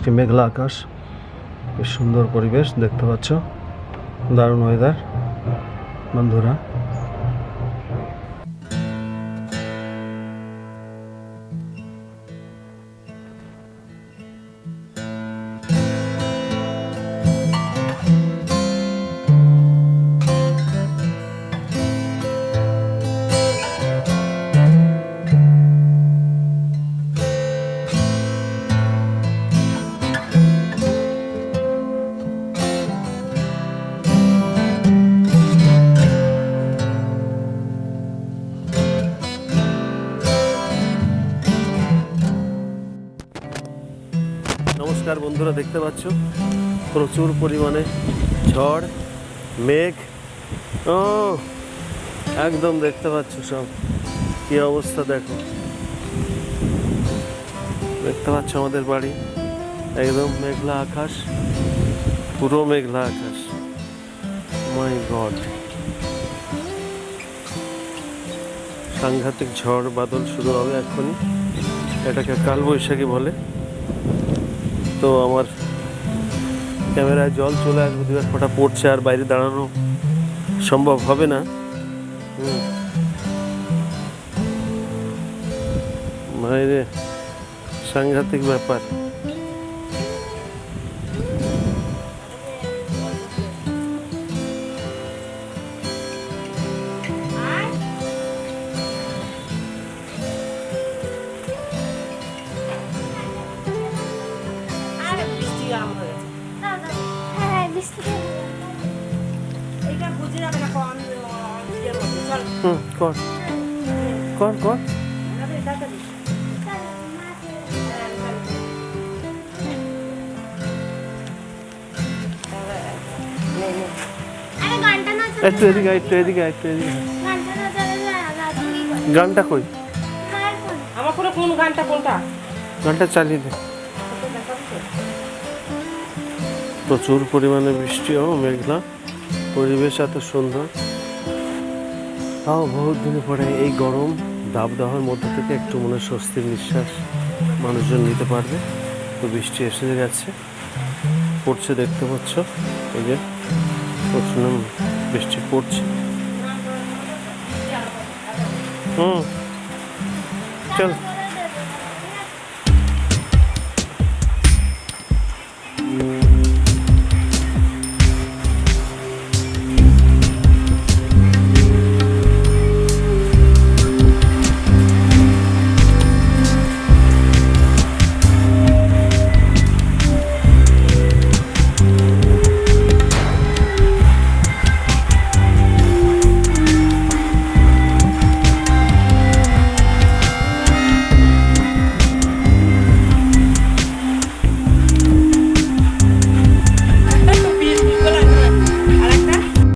আজকে মেঘলা আকাশ, বেশ সুন্দর পরিবেশ দেখতে পাচ্ছ, দারুণ ওয়েদার বন্ধুরা। নমস্কার বন্ধুরা, দেখতে পাচ্ছ প্রচুর পরিমাণে ঝড়, মেঘ, ও একদম দেখতে পাচ্ছ সব কি অবস্থা। দেখো, দেখতে পাচ্ছ আমাদের বাড়ি, একদম মেঘলা আকাশ, পুরো মেঘলা আকাশ। মাই গড, সাংঘাতিক ঝড় বাদল শুরু হবে এক্ষুনি। এটাকে কালবৈশাখী বলে। তো আমার ক্যামেরায় জল চলে আসবে, দু এক ফোঁটা পড়ছে, আর বাইরে দাঁড়ানো সম্ভব হবে না। বাইরে সাংঘাতিক ব্যাপার। কর কর কর। একটু এদিকে, একটু এদিকে, একটু এদিকে। গানটা কই? আমার পুরো কোন গানটা কোনটা? গানটা চালিয়ে দে। প্রচুর পরিমাণে বৃষ্টি ও মেঘলা পরিবেশ, এত সুন্দর। তাও বহুত দিন পরে এই গরম দাবদাহের মধ্যে থেকে একটু মনে স্বস্তির নিঃশ্বাস মানুষজন নিতে পারবে। তো বৃষ্টি এসে গেছে, পড়ছে, দেখতে পাচ্ছ, এই যে প্রচুর বৃষ্টি পড়ছে। চল।